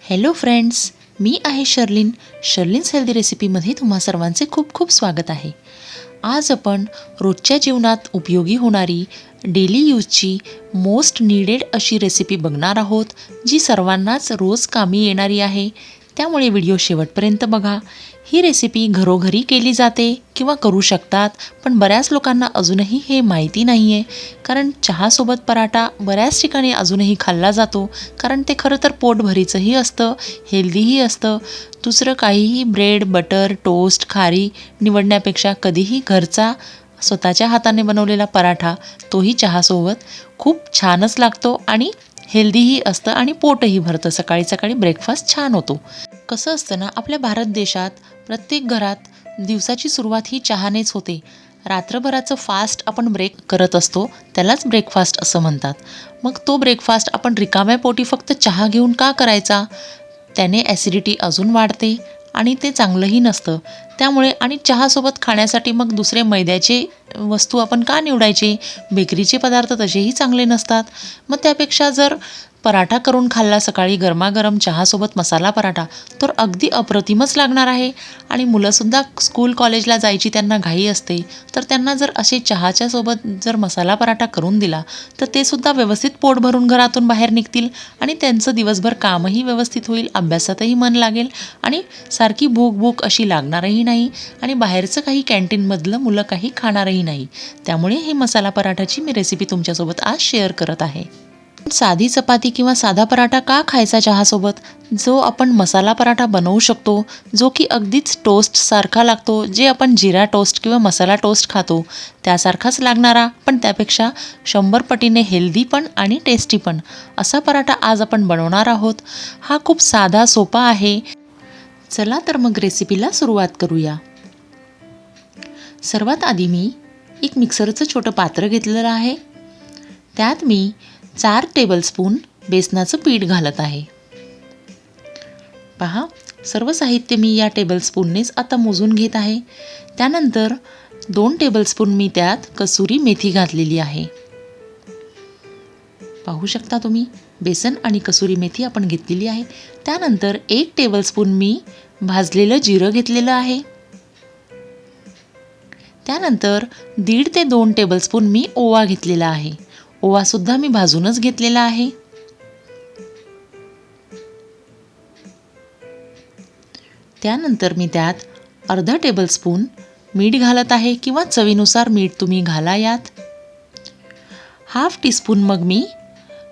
Hello friends, मी आहे शर्लिन्स healthy रेसिपीमध्ये तुम्हा सर्वांचे खूप खूप स्वागत आहे. आज आपण रोजच्या जीवनात उपयोगी होणारी डेली यूजची मोस्ट नीडेड अशी रेसिपी बघणार आहोत, जी सर्वांनाच रोज कामी येणारी आहे. त्यामुळे व्हिडिओ शेवटपर्यंत बघा. ही रेसिपी घरोघरी केली जाते किंवा करू शकतात, पण बऱ्याच लोकांना अजूनही हे माहिती नाही आहे. कारण चहासोबत पराठा बऱ्याच ठिकाणी अजूनही खाल्ला जातो, कारण ते खरं तर पोटभरीचंही असतं, हेल्दीही असतं. दुसरं काहीही ब्रेड, बटर, टोस्ट, खारी निवडण्यापेक्षा कधीही घरचा स्वतःच्या हाताने बनवलेला पराठा, तोही चहासोबत खूप छानच लागतो आणि हेल्दीही असतं आणि पोटही भरतं. सकाळी सकाळी ब्रेकफास्ट छान होतो. कसं असतं ना, आपल्या भारत देशात प्रत्येक घरात दिवसाची सुरुवात ही चहानेच होते. रात्रभराचं फास्ट आपण ब्रेक करत असतो, त्यालाच ब्रेकफास्ट असं म्हणतात. मग तो ब्रेकफास्ट आपण रिकाम्या पोटी फक्त चहा घेऊन का करायचा? त्याने ॲसिडिटी अजून वाढते आणि ते चांगलंही नसतं. त्यामुळे आणि चहासोबत खाण्यासाठी मग दुसरे मैद्याचे वस्तू आपण का निवडायचे? बेकरीचे पदार्थ तसेही चांगले नसतात. मग त्यापेक्षा जर पराठा करून खाल्ला सकाळी गरमागरम चहासोबत मसाला पराठा, तर अगदी अप्रतिमच लागणार आहे. आणि मुलंसुद्धा स्कूल कॉलेजला जायची त्यांना घाई असते, तर त्यांना जर असे चहाच्या सोबत जर मसाला पराठा करून दिला, तर ते सुद्धा व्यवस्थित पोट भरून घरातून बाहेर निघतील आणि त्यांचं दिवसभर कामही व्यवस्थित होईल, अभ्यासातही मन लागेल आणि सारखी भूक अशी लागणारही नाही आणि बाहेरचं काही कॅन्टीनमधलं मुलं काही खाणारही नाही. त्यामुळे हे मसाला पराठाची मी रेसिपी तुमच्यासोबत आज शेअर करत आहे. साधी चपाती किंवा साधा पराठा का खायचा चहासोबत? जो आपण मसाला पराठा बनवू शकतो, जो की अगदीच टोस्टसारखा लागतो, जे आपण जिरा टोस्ट किंवा मसाला टोस्ट खातो त्यासारखाच लागणारा, पण त्यापेक्षा 100 पटीने हेल्दी पण आणि टेस्टी पण असा पराठा आज आपण बनवणार आहोत. हा खूप साधा सोपा आहे. चला तर मग रेसिपीला सुरुवात करूया. सर्वात आधी मी एक मिक्सरचं छोटं पात्र घेतलेलं आहे. त्यात मी 4 टेबलस्पून बेसनाचं पीठ घालत आहे. पहा, सर्व साहित्य मी या टेबलस्पूननेच आता मोजून घेत आहे. त्यानंतर 2 टेबलस्पून मी त्यात कसुरी मेथी घातलेली आहे. पाहू शकता तुम्ही, बेसन आणि कसुरी मेथी आपण घेतलेली आहे. त्यानंतर 1 टेबलस्पून मी भाजलेलं जिरं घेतलेलं आहे. त्यानंतर 1.5 ते 2 टेबलस्पून मी ओवा घेतलेला आहे. ओवासुद्धा मी भाजूनच घेतलेला आहे. त्यानंतर मी त्यात अर्धा टेबलस्पून मीठ घालत आहे किंवा चवीनुसार मीठ तुम्ही घाला यात. 1/2 टीस्पून मग मी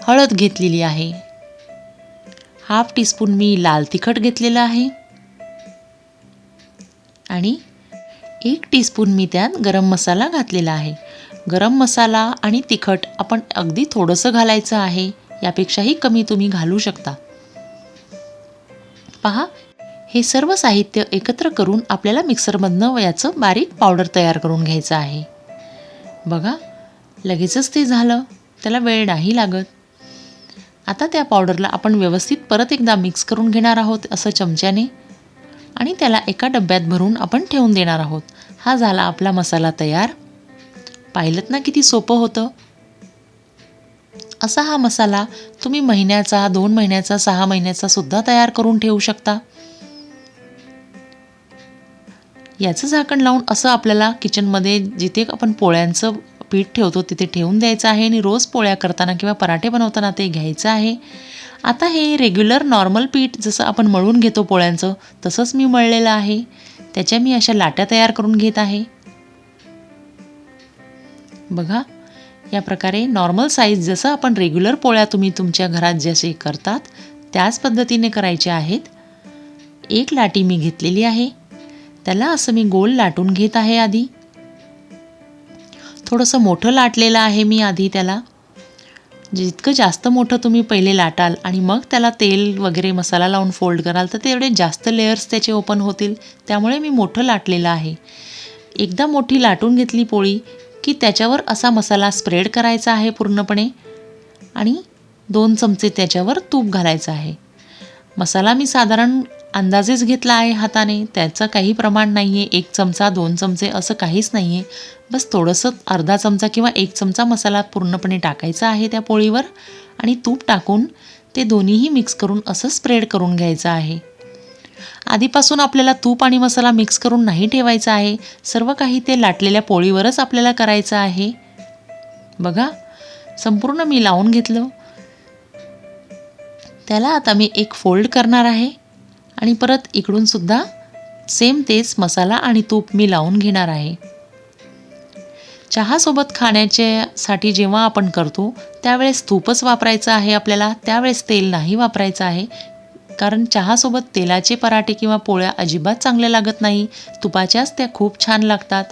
हळद घेतलेली आहे. 1/2 टीस्पून मी लाल तिखट घेतलेलं आहे आणि 1 टीस्पून मी त्यात गरम मसाला घातलेला आहे. गरम मसाला आणि तिखट आपण अगदी थोडंसं घालायचं आहे, यापेक्षाही कमी तुम्ही घालू शकता. पहा, हे सर्व साहित्य एकत्र करून आपल्याला मिक्सरमधनं याचं बारीक पावडर तयार करून घ्यायचं आहे. बघा, लगेचच ते झालं, त्याला वेळ नाही लागत. आता त्या पावडरला आपण व्यवस्थित परत एकदा मिक्स करून घेणार आहोत असं चमच्याने आणि त्याला एका डब्यात भरून आपण ठेवून देणार आहोत. हा झाला आपला मसाला तयार. पाहिलंत ना किती सोपं होतं? असा हा मसाला तुम्ही महिन्याचा, 2 महिन्याचा, 6 महिन्याचा सुद्धा तयार करून ठेवू शकता. याचं झाकण लावून असं आपल्याला किचनमध्ये जिथे आपण पोळ्यांचं पीठ ठेवतो तिथे ठेवून द्यायचं आहे आणि रोज पोळ्या करताना किंवा पराठे बनवताना ते घ्यायचं आहे. आता हे रेग्युलर नॉर्मल पीठ जसं आपण मळून घेतो पोळ्यांचं, तसंच मी मळलेलं आहे. त्याच्या मी अशा लाट्या तयार करून घेत आहे. बघा, या प्रकारे नॉर्मल साईज जसं आपण रेग्युलर पोळ्या तुम्ही तुमच्या घरात जसे करतात त्याच पद्धतीने करायचे आहेत. एक लाटी मी घेतलेली आहे. त्याला असं मी गोल लाटून घेत आहे. आधी थोडंसं मोठं लाटलेलं आहे मी आधी त्याला. जितकं जास्त मोठं तुम्ही पहिले लाटाल आणि मग त्याला तेल वगैरे मसाला लावून फोल्ड कराल, तर तेवढे जास्त लेयर्स त्याचे ओपन होतील. त्यामुळे मी मोठं लाटलेलं आहे. एकदा मोठी लाटून घेतली पोळी की त्याच्यावर असा मसाला स्प्रेड करायचा आहे पूर्णपणे आणि 2 चमचे त्याच्यावर तूप घालायचं आहे. मसाला मी साधारण अंदाजेच घेतला आहे हाताने, त्याचं काही प्रमाण नाही आहे. 1 चमचा, 2 चमचे असं काहीच नाही आहे. बस थोडंसं अर्धा चमचा किंवा 1 चमचा मसाला पूर्णपणे टाकायचा आहे त्या पोळीवर आणि तूप टाकून ते दोन्हीही मिक्स करून असं स्प्रेड करून घ्यायचं आहे. आधीपासून आपल्याला तूप आणि मसाला मिक्स करून नाही ठेवायचा आहे. सर्व काही ते लाटलेल्या पोळीवरच आपल्याला करायचं आहे. बघा, संपूर्ण मी लावून घेतलं. त्याला आता मी एक फोल्ड करणार आहे आणि परत इकडून सुद्धा सेम तेच मसाला आणि तूप मी लावून घेणार आहे. चहासोबत खाण्याच्यासाठी जेव्हा आपण करतो त्यावेळेस तूपच वापरायचं आहे आपल्याला, त्यावेळेस तेल नाही वापरायचं आहे. कारण चहासोबत तेलाचे पराठे किंवा पोळ्या अजिबात चांगल्या लागत नाही. तुपाच्याच त्या खूप छान लागतात.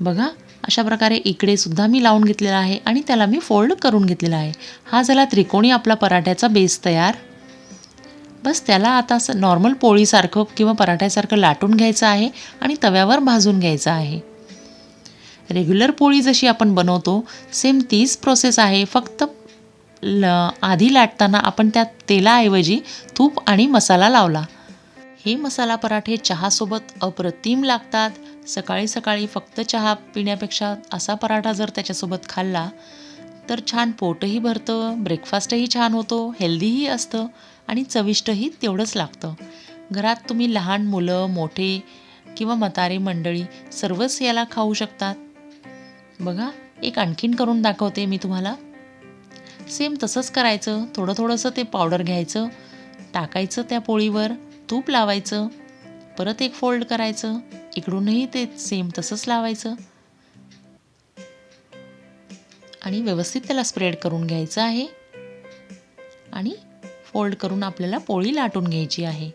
बघा, अशा प्रकारे इकडे सुद्धा मी लावून घेतलेला आहे आणि त्याला मी फोल्ड करून घेतलेला आहे. हा झाला त्रिकोणी आपला पराठ्याचा बेस तयार. बस त्याला आता असं नॉर्मल पोळीसारखं किंवा पराठ्यासारखं लाटून घ्यायचं आहे आणि तव्यावर भाजून घ्यायचं आहे. रेग्युलर पोळी जशी आपण बनवतो सेम तीच प्रोसेस आहे, फक्त आधी लाटताना आपण त्यात तेलाऐवजी तूप आणि मसाला लावला. हे मसाला पराठे चहासोबत अप्रतिम लागतात. सकाळी सकाळी फक्त चहा पिण्यापेक्षा असा पराठा जर त्याच्यासोबत खाल्ला तर छान पोटही भरतं, ब्रेकफास्टही छान होतो, हेल्दीही असतं आणि चविष्टही तेवढंच लागतं. घरात तुम्ही लहान मुलं, मोठे किंवा म्हातारे मंडळी सर्वच याला खाऊ शकतात. बघा, एक आणखीन करून दाखवते मी तुम्हाला. सेम तसंच करायचं. थोडं थोडंसं ते पावडर घ्यायचं, टाकायचं त्या पोळीवर, तूप लावायचं, परत एक फोल्ड करायचं, इकडूनही ते सेम तसंच लावायचं आणि व्यवस्थित त्याला स्प्रेड करून घ्यायचं आहे आणि फोल्ड करून आपल्याला पोळी लाटून घ्यायची आहे.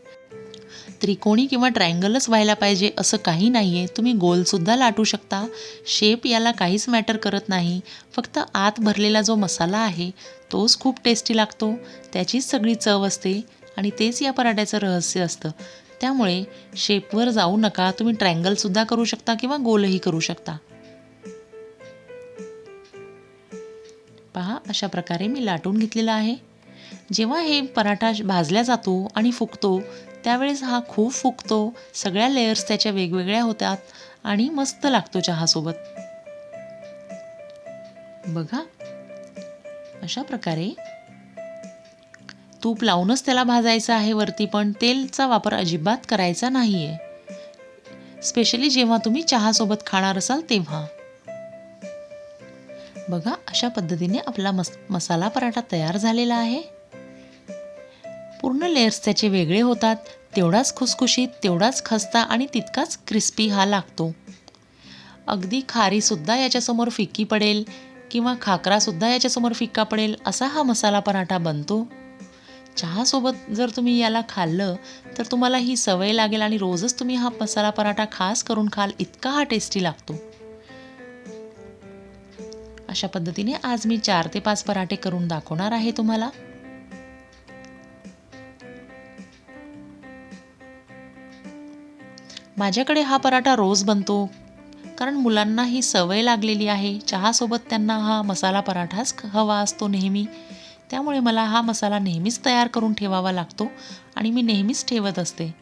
त्रिकोणी किंवा ट्रायंगलच व्हायला पाहिजे असं काही नाही आहे. तुम्ही गोलसुद्धा लाटू शकता. शेप याला काहीच मॅटर करत नाही. फक्त आत भरलेला जो मसाला आहे तोच खूप टेस्टी लागतो. त्याचीच सगळी चव असते आणि तेच या पराठ्याचं रहस्य असतं. त्यामुळे शेपवर जाऊ नका. तुम्ही ट्रायंगलसुद्धा करू शकता किंवा गोलही करू शकता. पहा, अशा प्रकारे मी लाटून घेतलेला आहे. जेव्हा हे पराठा भाजला जातो आणि फुगतो त्यावेळेस हा खूप फुगतो. सगळ्या लेयर्स त्याच्या वेगवेगळ्या होतात आणि मस्त लागतो चहासोबत. बघा, अशा प्रकारे तूप लावूनच त्याला भाजायचं आहे वरती, पण तेलचा वापर अजिबात करायचा नाही आहे. स्पेशली जेव्हा तुम्ही चहासोबत खाणार असाल तेव्हा. बघा, अशा पद्धतीने आपला मसाला पराठा तयार झालेला आहे. पूर्ण लेयर्स त्याचे वेगळे होतात. तेवढाच खुसखुशीत, तेवढाच खस्ता आणि तितकाच क्रिस्पी हा लागतो. अगदी खारीसुद्धा याच्यासमोर फिक्की पडेल किंवा खाकरासुद्धा याच्यासमोर फिक्का पडेल असा हा मसाला पराठा बनतो. चहासोबत जर तुम्ही याला खाल्लं तर तुम्हाला ही सवय लागेल आणि रोजच तुम्ही हा मसाला पराठा खास करून खाल, इतका हा टेस्टी लागतो. अशा पद्धतीने आज मी 4 ते 5 पराठे करून दाखवणार आहे तुम्हाला. माझ्याकडे हा पराठा रोज बनतो कारण मुलांना ही सवय लागलेली आहे. चहासोबत त्यांना हा मसाला पराठाच हवा असतो नेहमी. त्यामुळे मला हा मसाला नेहमीच तयार करून ठेवावा लागतो आणि मी नेहमीच ठेवत असते.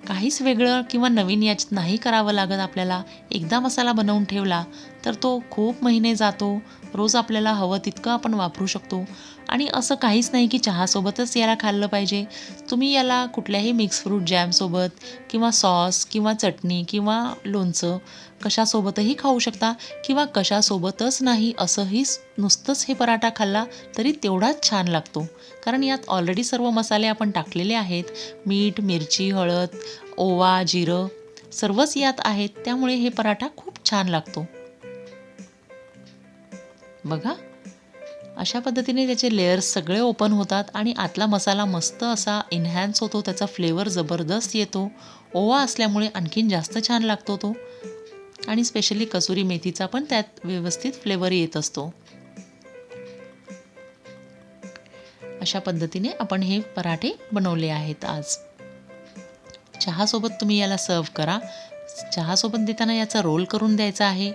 काहीच वेगळं किंवा नवीन याच्यात नाही करावं लागत आपल्याला. एकदा मसाला बनवून ठेवला तर तो खूप महिने जातो. रोज आपल्याला हवं तितकं आपण वापरू शकतो आणि असं काहीच नाही की चहासोबतच याला खाल्लं पाहिजे. तुम्ही याला कुठल्याही मिक्स फ्रूट जॅमसोबत किंवा सॉस किंवा चटणी किंवा लोणचं कशासोबतही खाऊ शकता किंवा कशासोबतच नाही, असंही नुसतंच हे पराठा खाल्ला तरी तेवढाच छान लागतो. कारण यात ऑलरेडी सर्व मसाले आपण टाकलेले आहेत. मीठ, मिरची, हळद, ओवा, जिरं सर्वच यात आहेत. त्यामुळे हे पराठा खूप छान लागतो. बघा, अशा पद्धतीने त्याचे लेयर्स सगळे ओपन होतात आणि आतला मसाला मस्त असा एन्हॅन्स होतो. त्याचा फ्लेवर जबरदस्त येतो. ओवा असल्यामुळे आणखीन जास्त छान लागतो तो आणि स्पेशली कसुरी मेथीचा पण त्यात व्यवस्थित फ्लेवर येत असतो. अशा पद्धतीने आपण हे पराठे बनवले आहेत आज. चहासोबत तुम्ही याला सर्व करा. चहासोबत देताना याचा रोल करून द्यायचा आहे.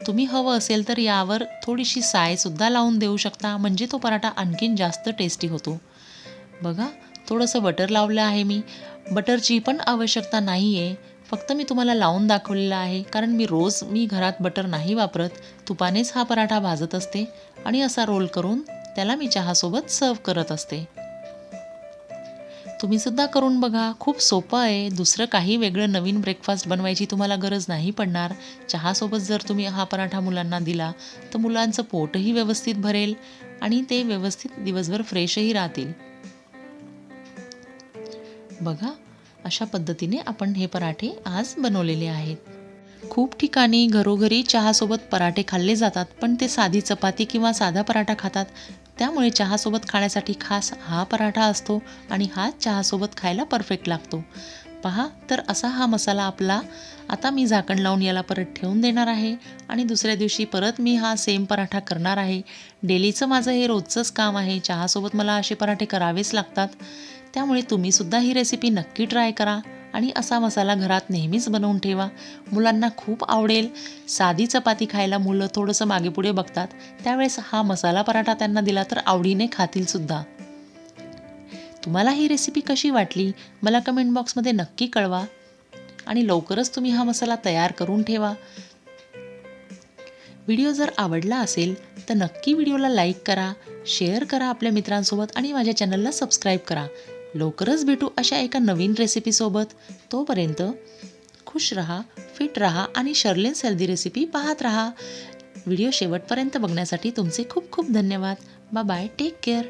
तुम्ही हवं असेल तर यावर थोडीशी सायसुद्धा लावून देऊ शकता, म्हणजे तो पराठा आणखीन जास्त टेस्टी होतो. बघा, थोडंसं बटर लावलं आहे मी. बटरची पण आवश्यकता नाही आहे, फक्त मी तुम्हाला लावून दाखवलेलं आहे कारण मी घरात बटर नाही वापरत. तुपानेच हा पराठा भाजत असते आणि असा रोल करून त्याला मी चहासोबत सर्व करत असते. तुम्ही सुद्धा करून बघा. खूप सोपं आहे. दुसरं काही वेगळं नवीन ब्रेकफास्ट बनवायची तुम्हाला गरज नाही पडणार. चहासोबत जर तुम्ही हा पराठा मुलांना दिला तर मुलांचं पोटही व्यवस्थित भरेल आणि ते व्यवस्थित दिवसभर फ्रेशही राहतील. बघा, अशा पद्धतीने आपण हे पराठे आज बनवलेले आहेत. खूप ठिकाणी घरोघरी चहासोबत पराठे खाल्ले जातात, पण ते साधी चपाती किंवा साधा पराठा खातात. त्यामुळे चहासोबत खाण्यासाठी खास हा पराठा असतो आणि हाच चहासोबत खायला परफेक्ट लागतो. पहा, तर असा हा मसाला आपला. आता मी झाकण लावून याला परत ठेवून देणार आहे आणि दुसऱ्या दिवशी परत मी हा सेम पराठा करणार आहे. डेलीचं माझं हे रोजचंच काम आहे. चहासोबत मला असे पराठे करावेच लागतात. त्यामुळे तुम्हीसुद्धा ही रेसिपी नक्की ट्राय करा आणि असा मसाला घरात नेहमीच बनवून ठेवा. मुलांना खूप आवडेल. साधी चपाती खायला मुलं थोडंसं मागेपुढे बघतात. त्यावेळेस हा मसाला पराठा त्यांना दिला तर आवडीने खातीलसुद्धा. तुम्हाला ही रेसिपी कशी वाटली मला कमेंट बॉक्समध्ये नक्की कळवा आणि लवकरच तुम्ही हा मसाला तयार करून ठेवा. व्हिडिओ जर आवडला असेल तर नक्की व्हिडिओला लाईक करा, शेअर करा आपल्या मित्रांसोबत आणि माझ्या चॅनलला सबस्क्राईब करा. लवकरच भेटू अशा एका नवीन रेसिपीसोबत. तोपर्यंत खुश रहा, फिट रहा आणि शर्लिन्स हेल्दी रेसिपी पाहत रहा. व्हिडिओ शेवटपर्यंत बघण्यासाठी तुमचे खूप खूप धन्यवाद. Bye bye. Take care.